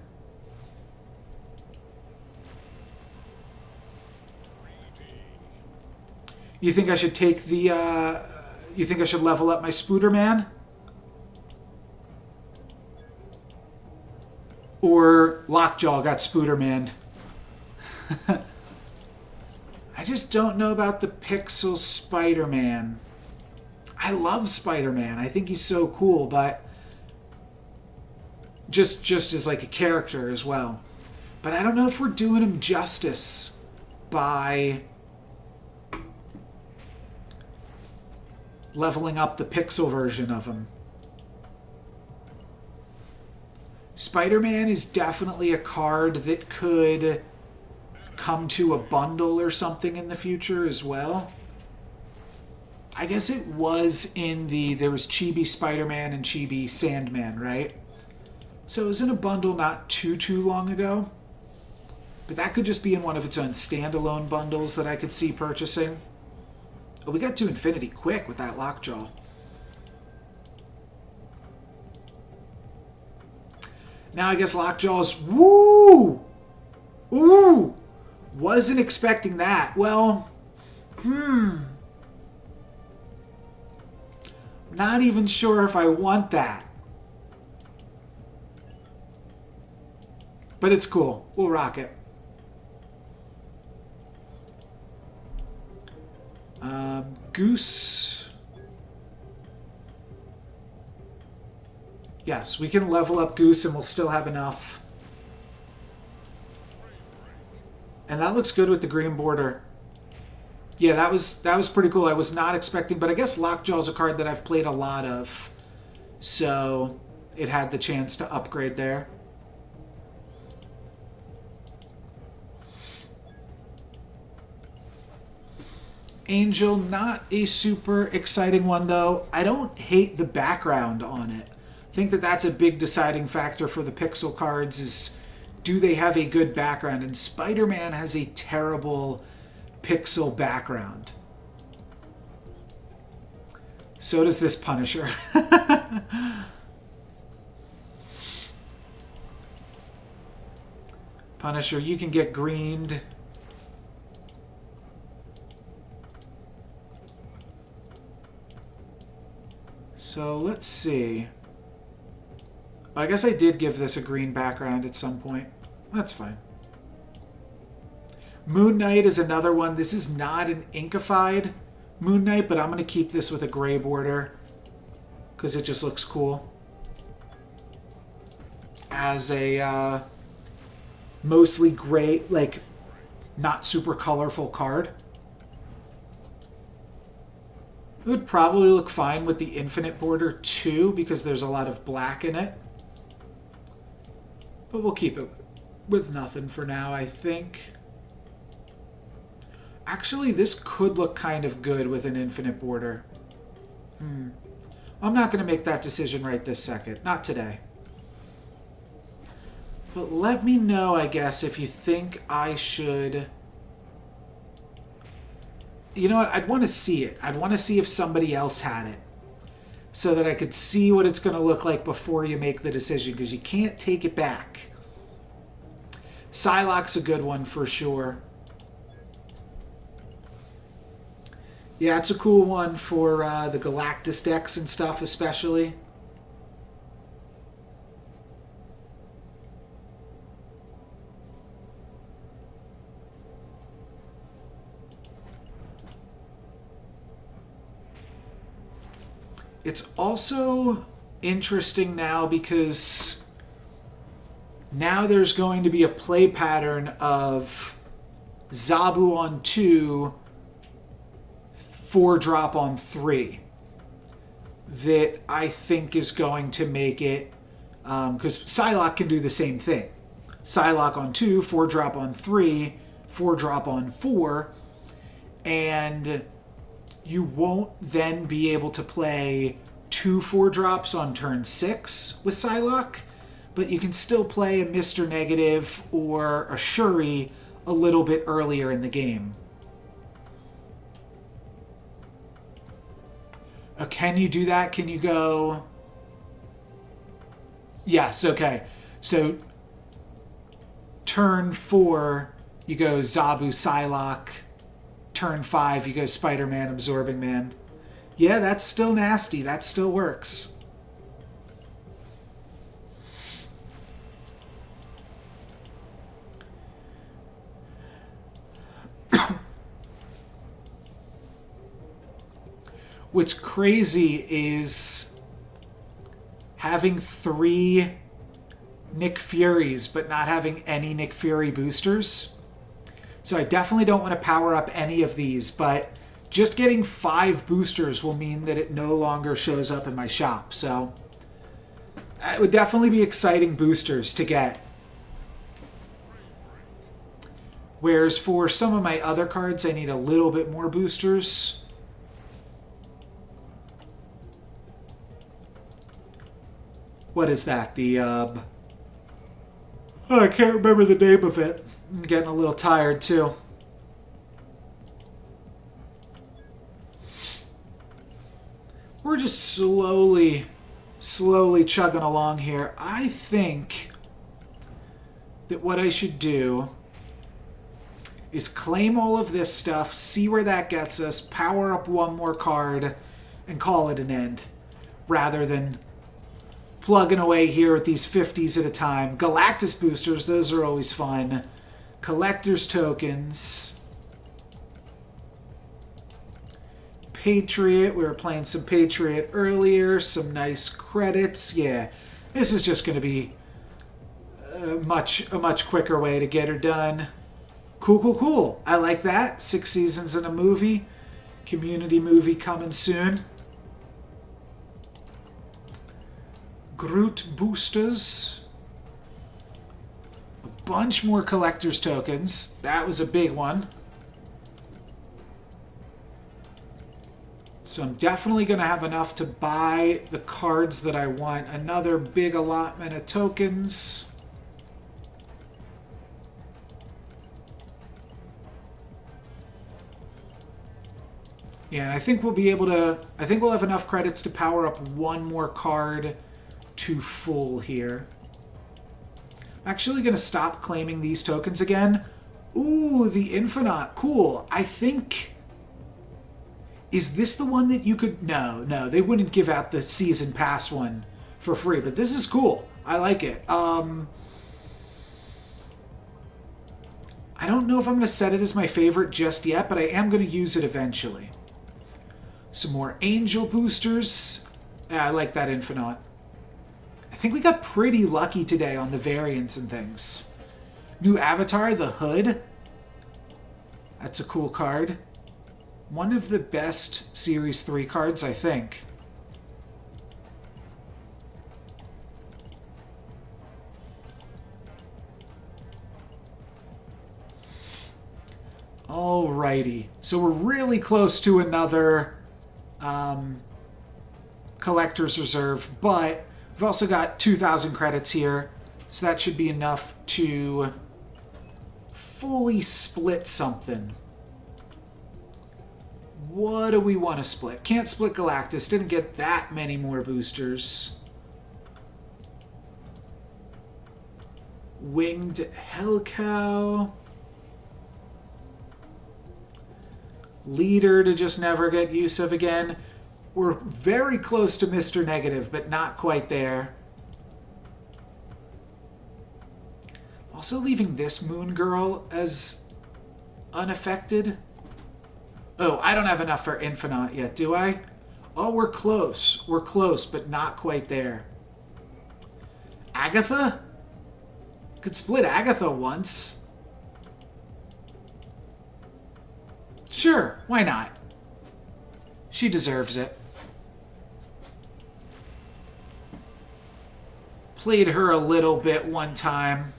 You think I should take the, you think I should level up my Spooderman? Or Lockjaw got Spooderman? I just don't know about the Pixel Spider-Man. I love Spider-Man. I think he's so cool, but just as like a character as well. But I don't know if we're doing him justice by leveling up the Pixel version of him. Spider-Man is definitely a card that could come to a bundle or something in the future as well. I guess it was in the... There was Chibi Spider-Man and Chibi Sandman, right? So it was in a bundle not too long ago. But that could just be in one of its own standalone bundles that I could see purchasing. Oh, we got to infinity quick with that Lockjaw. Now I guess Lockjaw's... Woo! Ooh! Wasn't expecting that. Well, not even sure if I want that. But it's cool. We'll rock it. Goose. Yes, we can level up Goose and we'll still have enough. And that looks good with the green border. Yeah, that was pretty cool. I was not expecting, but I guess Lockjaw's a card that I've played a lot of. So it had the chance to upgrade there. Angel, not a super exciting one though. I don't hate the background on it. I think that that's a big deciding factor for the Pixel cards is, do they have a good background? And Spider-Man has a terrible pixel background. So does this Punisher. Punisher, you can get greened. So let's see. I guess I did give this a green background at some point. That's fine. Moon Knight is another one. This is not an inkified Moon Knight, but I'm going to keep this with a gray border because it just looks cool. As a mostly gray, like not super colorful card. It would probably look fine with the infinite border too because there's a lot of black in it. But we'll keep it with nothing for now, I think. Actually, this could look kind of good with an infinite border. I'm not going to make that decision right this second. Not today. But let me know, I guess, if you think I should... You know what? I'd want to see it. I'd want to see if somebody else had it. So that I could see what it's going to look like before you make the decision. Because you can't take it back. Psylocke's a good one for sure. Yeah, it's a cool one for the Galactus decks and stuff especially. It's also interesting now because now there's going to be a play pattern of Zabu on 2, 4-drop on 3 that I think is going to make it, because Psylocke can do the same thing. Psylocke on 2, 4-drop on 3, 4-drop on 4, and you won't then be able to play 2 4-drops on turn 6 with Psylocke, but you can still play a Mr. Negative or a Shuri a little bit earlier in the game. Can you do that? Can you go... Yes, okay. So, turn 4, you go Zabu Psylocke. Turn 5, you go Spider-Man Absorbing Man. Yeah, that's still nasty. That still works. What's crazy is having 3 Nick Furies, but not having any Nick Fury boosters. So I definitely don't want to power up any of these, but just getting 5 boosters will mean that it no longer shows up in my shop. So it would definitely be exciting boosters to get. Whereas for some of my other cards, I need a little bit more boosters. What is that? The, oh, I can't remember the name of it. I'm getting a little tired, too. We're just slowly chugging along here. I think that what I should do is claim all of this stuff, see where that gets us, power up 1 more card, and call it an end. Rather than plugging away here with these 50s at a time. Galactus boosters, those are always fun. Collector's tokens. Patriot, we were playing some Patriot earlier. Some nice credits. Yeah, this is just going to be a much quicker way to get her done. Cool. I like that. 6 seasons in a movie. Community movie coming soon. Groot boosters. A bunch more collector's tokens. That was a big one. So I'm definitely going to have enough to buy the cards that I want. Another big allotment of tokens. Yeah, and I think we'll be able to... I think we'll have enough credits to power up 1 more card to full here. I'm actually going to stop claiming these tokens again. Ooh, the Infinite. Cool. I think... Is this the one that you could... No, they wouldn't give out the season pass one for free, but this is cool. I like it. I don't know if I'm going to set it as my favorite just yet, but I am going to use it eventually. Some more Angel boosters. Yeah, I like that Infinite. I think we got pretty lucky today on the variants and things. New Avatar, the Hood. That's a cool card. One of the best Series 3 cards, I think. Alrighty. So we're really close to another collector's reserve, but we've also got 2,000 credits here, so that should be enough to fully split something. What do we want to split? Can't split Galactus. Didn't get that many more boosters. Winged Hellcow. Leader to just never get use of again. We're very close to Mr. Negative, but not quite there. Also leaving this Moon Girl as unaffected. Oh, I don't have enough for Infinite yet, do I? Oh, we're close. We're close, but not quite there. Agatha? Could split Agatha once. Sure, why not? She deserves it. Played her a little bit one time.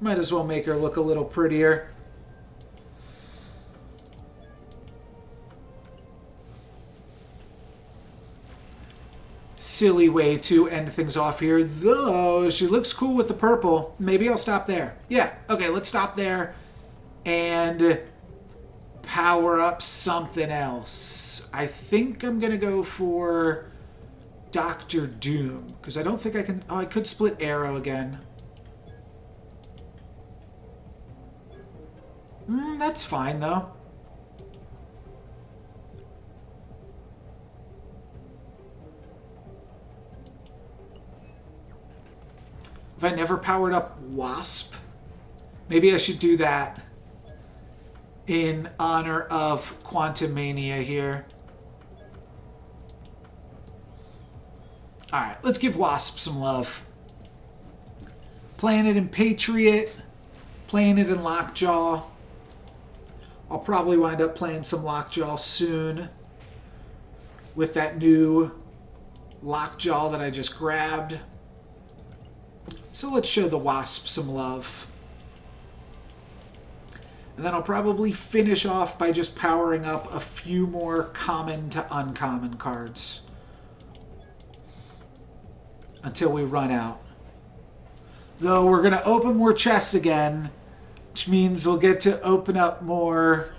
Might as well make her look a little prettier. Silly way to end things off here, though she looks cool with the purple. Maybe I'll stop there. Yeah, okay, let's stop there and power up something else. I think I'm gonna go for Dr. Doom, because I don't think I can... Oh, I could split arrow again. That's fine, though. Have I never powered up Wasp? Maybe I should do that in honor of Quantumania here. Alright, let's give Wasp some love. Playing it in Patriot, playing it in Lockjaw. I'll probably wind up playing some Lockjaw soon with that new Lockjaw that I just grabbed. So let's show the Wasp some love. And then I'll probably finish off by just powering up a few more common to uncommon cards until we run out. Though we're going to open more chests again, which means we'll get to open up more,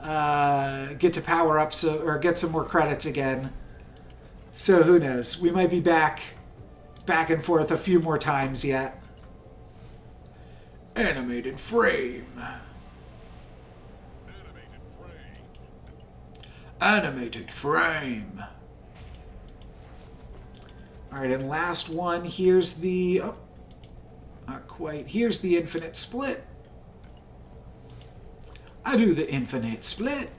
get to power up or get some more credits again. So who knows? We might be back and forth a few more times yet. Animated frame. Animated frame. Alright, and last one. Here's the... Oh, not quite. Here's the infinite split. I do the infinite split.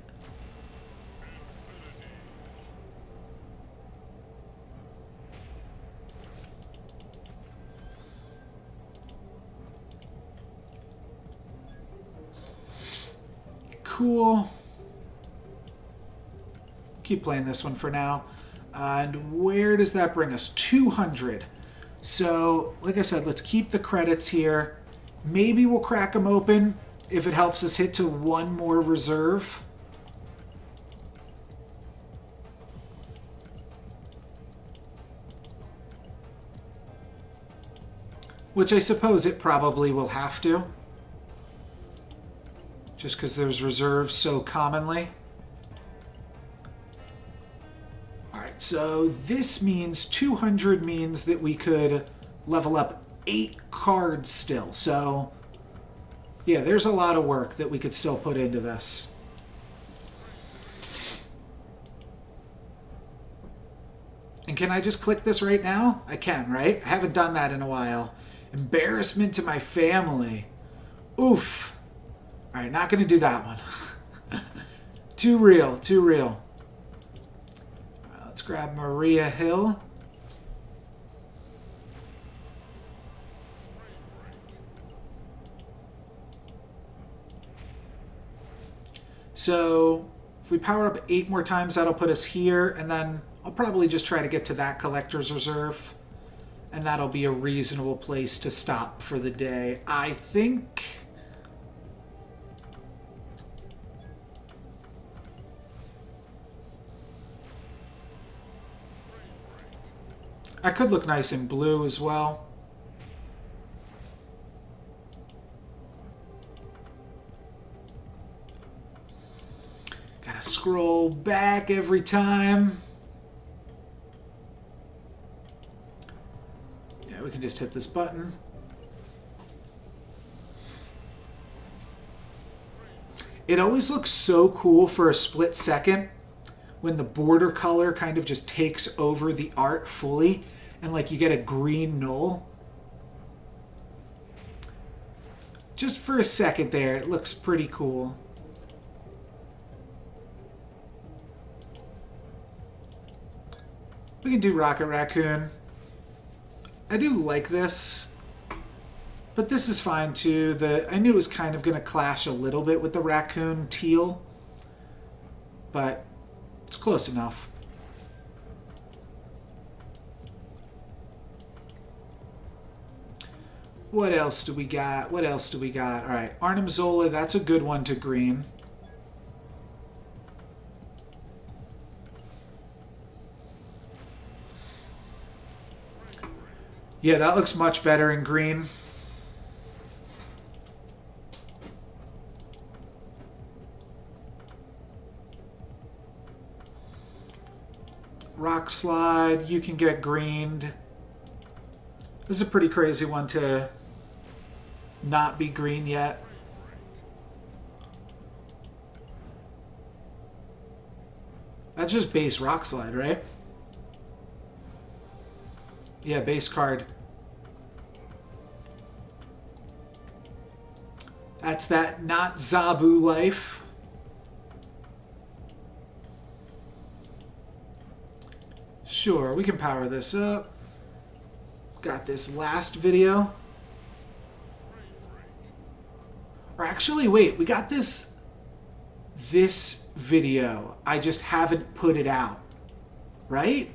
Cool. Keep playing this one for now. And where does that bring us? 200. So, like I said, let's keep the credits here. Maybe we'll crack them open if it helps us hit to one more reserve. Which I suppose it probably will have to. Just because there's reserves so commonly. Alright, so this means 200 means that we could level up 8 cards still. So, yeah, there's a lot of work that we could still put into this. And can I just click this right now? I can, right? I haven't done that in a while. Embarrassment to my family. Oof. Alright, not going to do that one. Too real, too real. Right, let's grab Maria Hill. So, if we power up 8 more times, that'll put us here, and then I'll probably just try to get to that collector's reserve, and that'll be a reasonable place to stop for the day. I think... I could look nice in blue as well. Gotta scroll back every time. Yeah, we can just hit this button. It always looks so cool for a split second when the border color kind of just takes over the art fully and like you get a green null. Just for a second there, it looks pretty cool. We can do Rocket Raccoon. I do like this, but this is fine too. I knew it was kind of going to clash a little bit with the Raccoon teal, but it's close enough. What else do we got? What else do we got? All right, Arnim Zola, that's a good one to green. Yeah, that looks much better in green. Rock Slide, you can get greened. This is a pretty crazy one to not be green yet. That's just base Rock Slide, right? Yeah, base card. That's that not Zabu life. Sure, we can power this up. Got this last video. Or actually, wait, we got this video. I just haven't put it out. Right?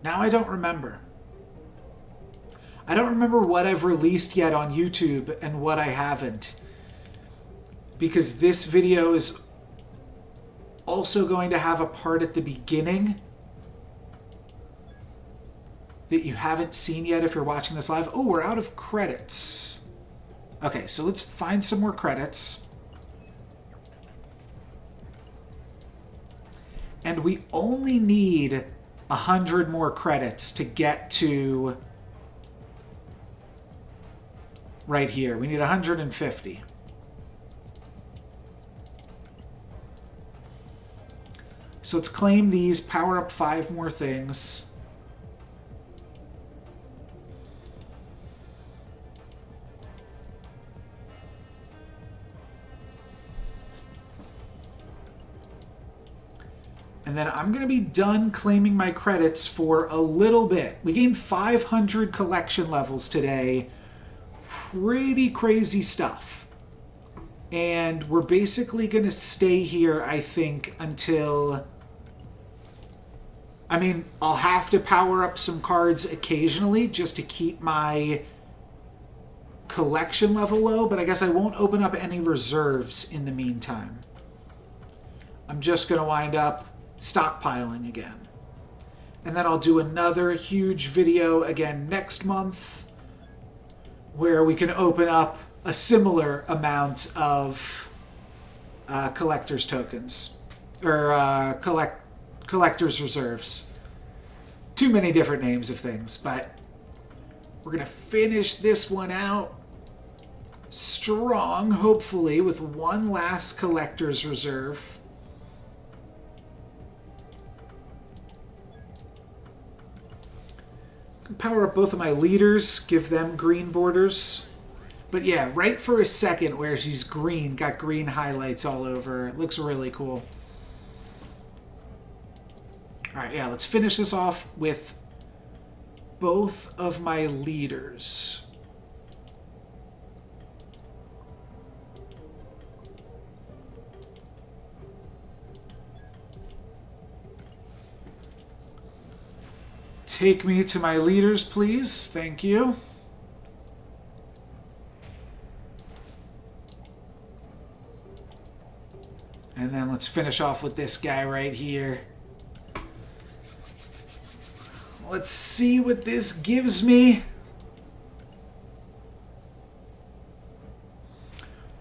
Now I don't remember. I don't remember what I've released yet on YouTube and what I haven't. Because this video is also going to have a part at the beginning that you haven't seen yet if you're watching this live. Oh, we're out of credits. Okay, so let's find some more credits. And we only need 100 more credits to get to right here. We need 150. So let's claim these, power up 5 more things. And then I'm going to be done claiming my credits for a little bit. We gained 500 collection levels today. Pretty crazy stuff. And we're basically going to stay here, I think, until... I mean, I'll have to power up some cards occasionally just to keep my collection level low, but I guess I won't open up any reserves in the meantime. I'm just going to wind up stockpiling again. And then I'll do another huge video again next month where we can open up a similar amount of collector's tokens. Or collector's reserves. Too many different names of things, but we're going to finish this one out strong, hopefully, with one last collector's reserve. Power up both of my leaders, give them green borders. But yeah, right for a second where she's green, got green highlights all over. It looks really cool. Alright, yeah, let's finish this off with both of my leaders. Take me to my leaders, please. Thank you. And then let's finish off with this guy right here. Let's see what this gives me.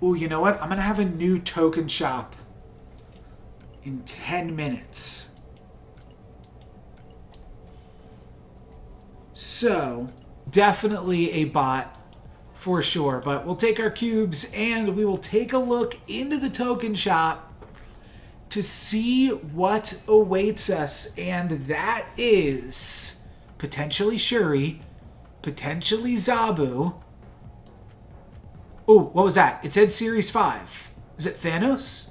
Ooh, you know what? I'm going to have a new token shop in 10 minutes. So, definitely a bot for sure. But we'll take our cubes and we will take a look into the token shop to see what awaits us. And that is potentially Shuri, potentially Zabu. Oh, what was that? It said Series 5. Is it Thanos?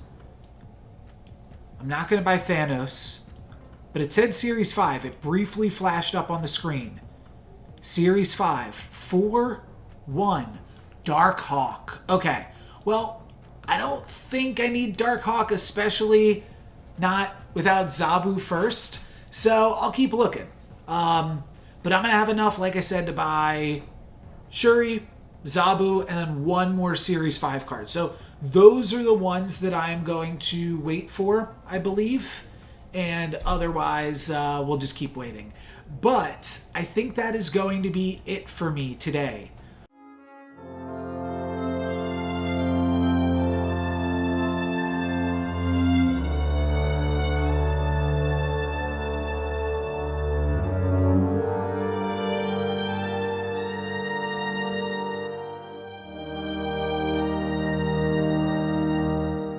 I'm not going to buy Thanos. But it said Series 5. It briefly flashed up on the screen. Series 5. 4-1. Darkhawk. Okay. Well, I don't think I need Darkhawk, especially not without Zabu first. So I'll keep looking. But I'm going to have enough, like I said, to buy Shuri, Zabu, and then one more Series 5 card. So those are the ones that I'm going to wait for, I believe. And otherwise, we'll just keep waiting. But I think that is going to be it for me today.